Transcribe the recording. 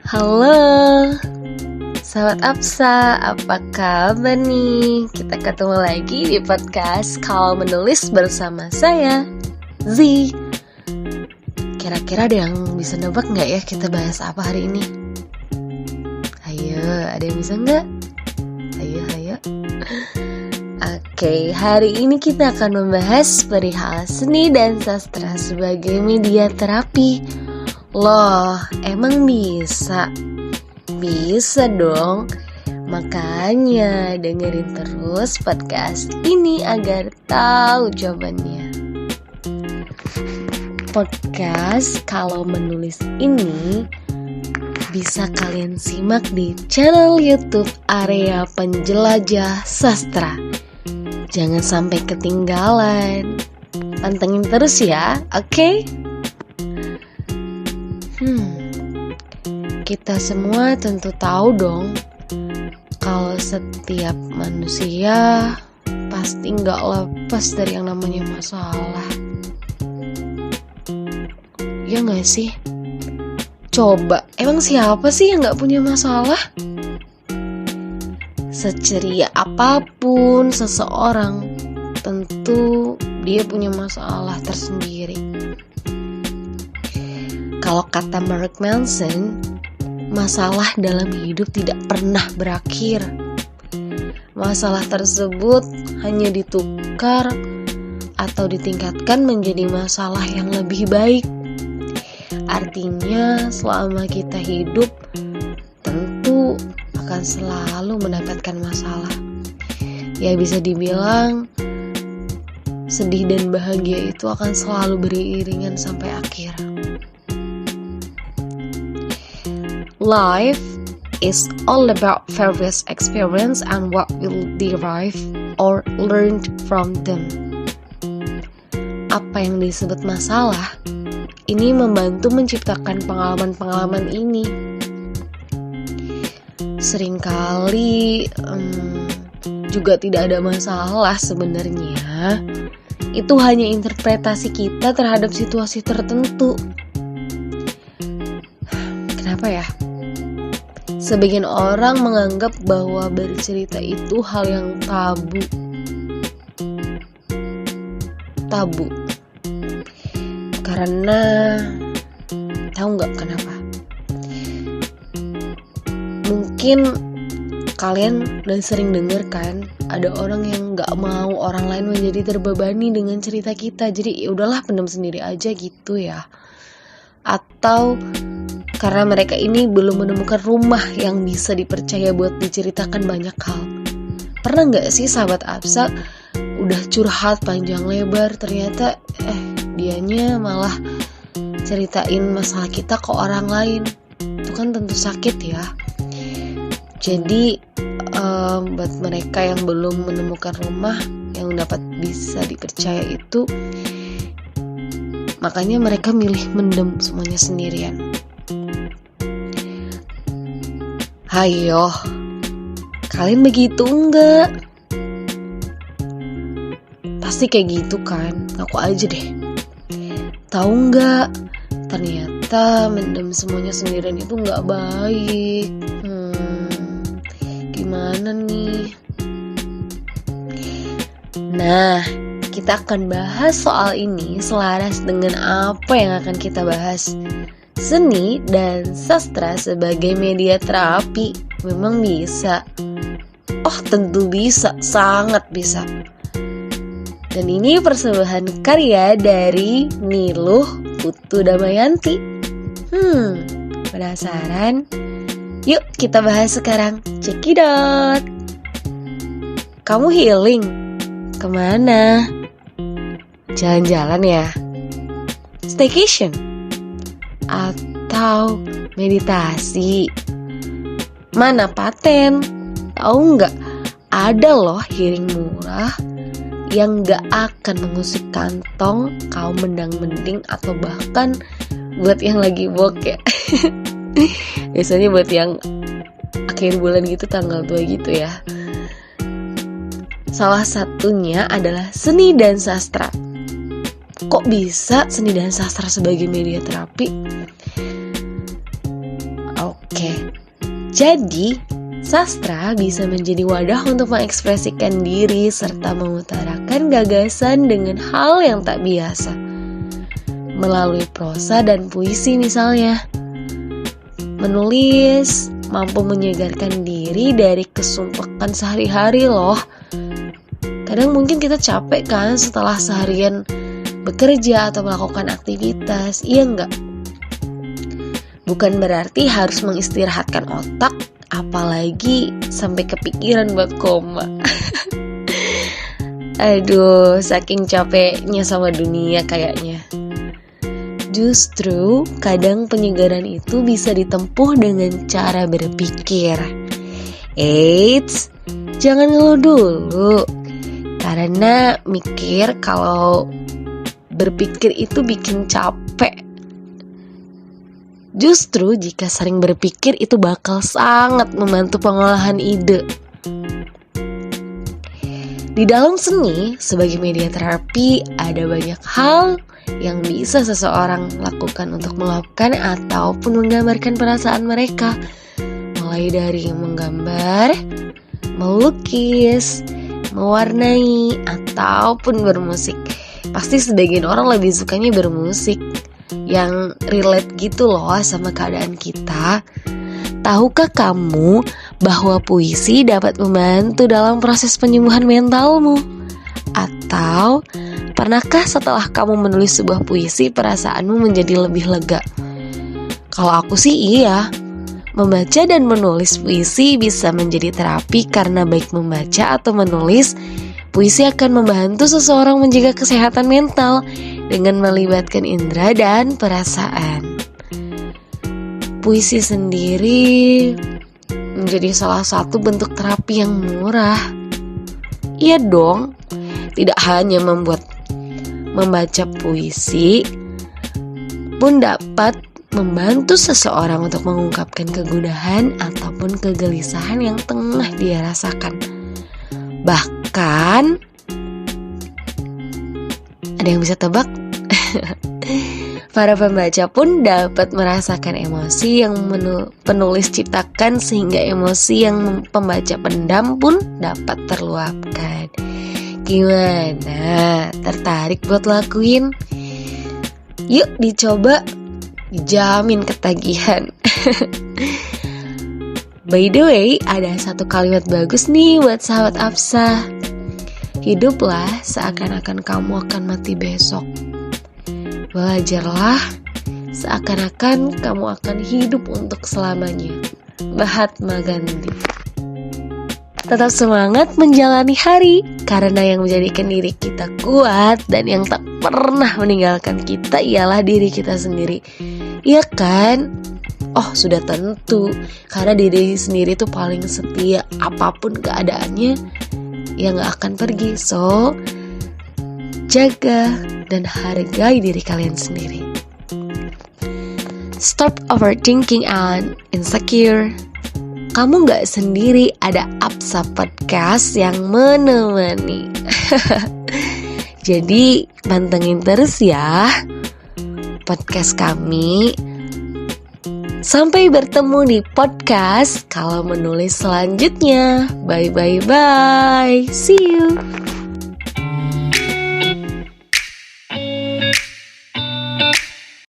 Halo, sahabat Apsa, apa kabar nih? Kita ketemu lagi di podcast Kalau Menulis bersama saya, Z. Kira-kira ada yang bisa nebak gak ya kita bahas apa hari ini? Ayo, ada yang bisa gak? Ayo. Oke, hari ini kita akan membahas perihal seni dan sastra sebagai media terapi. Loh, emang bisa? Bisa dong. Makanya dengerin terus podcast ini agar tahu jawabannya. Podcast Kalau Menulis ini bisa kalian simak di channel YouTube Area Penjelajah Sastra. Jangan sampai ketinggalan. Pantengin terus ya, oke? Kita semua tentu tahu dong kalau setiap manusia pasti gak lepas dari yang namanya masalah. Ya gak sih? Coba, emang siapa sih yang gak punya masalah? Seceria apapun seseorang, tentu dia punya masalah tersendiri. Kalau kata Mark Manson, masalah dalam hidup tidak pernah berakhir. Masalah tersebut hanya ditukar atau ditingkatkan menjadi masalah yang lebih baik. Artinya selama kita hidup tentu akan selalu mendapatkan masalah. Ya bisa dibilang sedih dan bahagia itu akan selalu beriringan sampai akhir. Life is all about various experience and what we'll derive or learn from them. Apa yang disebut masalah, ini membantu menciptakan pengalaman-pengalaman ini. Seringkali juga tidak ada masalah sebenarnya. Itu hanya interpretasi kita terhadap situasi tertentu. Kenapa ya? Sebagian orang menganggap bahwa bercerita itu hal yang tabu. Karena tahu nggak kenapa? Mungkin kalian udah sering dengar kan, ada orang yang nggak mau orang lain menjadi terbebani dengan cerita kita. Jadi ya udahlah, pendam sendiri aja gitu ya. Atau karena mereka ini belum menemukan rumah yang bisa dipercaya buat diceritakan banyak hal. Pernah gak sih sahabat Apsa udah curhat panjang lebar, ternyata dianya malah ceritain masalah kita ke orang lain. Itu kan tentu sakit ya. Jadi buat mereka yang belum menemukan rumah yang dapat bisa dipercaya itu, makanya mereka milih mendem semuanya sendirian. Hayo, kalian begitu enggak? Pasti kayak gitu kan, ngaku aja deh. Tahu enggak, ternyata mendem semuanya sendirian itu enggak baik. Gimana nih? Nah, kita akan bahas soal ini selaras dengan apa yang akan kita bahas. Seni dan sastra sebagai media terapi memang bisa. Oh, tentu bisa, sangat bisa. Dan ini persembahan karya dari Niluh Putu Damayanti. Penasaran? Yuk kita bahas sekarang. Cekidot. Kamu healing? Kemana? Jalan-jalan ya? Staycation? Atau meditasi? Mana paten? Tahu nggak? Ada loh healing murah yang nggak akan mengusik kantong kaum mendang-mending atau bahkan buat yang lagi bokeh. Biasanya buat yang akhir bulan gitu, tanggal 2 gitu ya. Salah satunya adalah seni dan sastra. Kok bisa seni dan sastra sebagai media terapi? Oke, jadi sastra bisa menjadi wadah untuk mengekspresikan diri serta mengutarakan gagasan dengan hal yang tak biasa. Melalui prosa dan puisi misalnya. Menulis mampu menyegarkan diri dari kesumpekan sehari-hari loh. Kadang mungkin kita capek kan setelah seharian bekerja atau melakukan aktivitas, iya enggak? Bukan berarti harus mengistirahatkan otak, apalagi sampai kepikiran buat koma. Aduh, saking capeknya sama dunia kayaknya. Justru kadang penyegaran itu bisa ditempuh dengan cara berpikir. Eits, jangan ngeluh dulu. Karena mikir kalau berpikir itu bikin capek. Justru jika sering berpikir itu bakal sangat membantu pengolahan ide. Di dalam seni, sebagai media terapi, ada banyak hal yang bisa seseorang lakukan untuk meluapkan ataupun menggambarkan perasaan mereka. Mulai dari menggambar, melukis, mewarnai, ataupun bermusik. Pasti sebagian orang lebih sukanya bermusik, yang relate gitu loh sama keadaan kita. Tahukah kamu bahwa puisi dapat membantu dalam proses penyembuhan mentalmu? Atau pernahkah setelah kamu menulis sebuah puisi perasaanmu menjadi lebih lega? Kalau aku sih iya. Membaca dan menulis puisi bisa menjadi terapi karena baik membaca atau menulis, puisi akan membantu seseorang menjaga kesehatan mental dengan melibatkan indera dan perasaan. Puisi sendiri menjadi salah satu bentuk terapi yang murah. Iya dong, tidak hanya membaca puisi pun dapat membantu seseorang untuk mengungkapkan kegundahan ataupun kegelisahan yang tengah dia rasakan. Bahkan, ada yang bisa tebak? Para pembaca pun dapat merasakan emosi yang penulis ciptakan, sehingga emosi yang pembaca pendam pun dapat terluapkan. Gimana? Tertarik buat lakuin? Yuk dicoba, dijamin ketagihan. By the way, ada satu kalimat bagus nih buat sahabat Afsa. Hiduplah seakan-akan kamu akan mati besok. Belajarlah seakan-akan kamu akan hidup untuk selamanya. Mahatma Gandhi. Tetap semangat menjalani hari, karena yang menjadikan diri kita kuat dan yang tak pernah meninggalkan kita ialah diri kita sendiri. Iya kan? Oh, sudah tentu, karena diri sendiri itu paling setia. Apapun keadaannya, ya gak akan pergi. So, jaga dan hargai diri kalian sendiri. Stop overthinking and insecure. Kamu gak sendiri, ada Afsa Podcast yang menemani. Jadi pantengin terus ya podcast kami. Sampai bertemu di podcast kalau menulis selanjutnya. Bye bye bye. See you.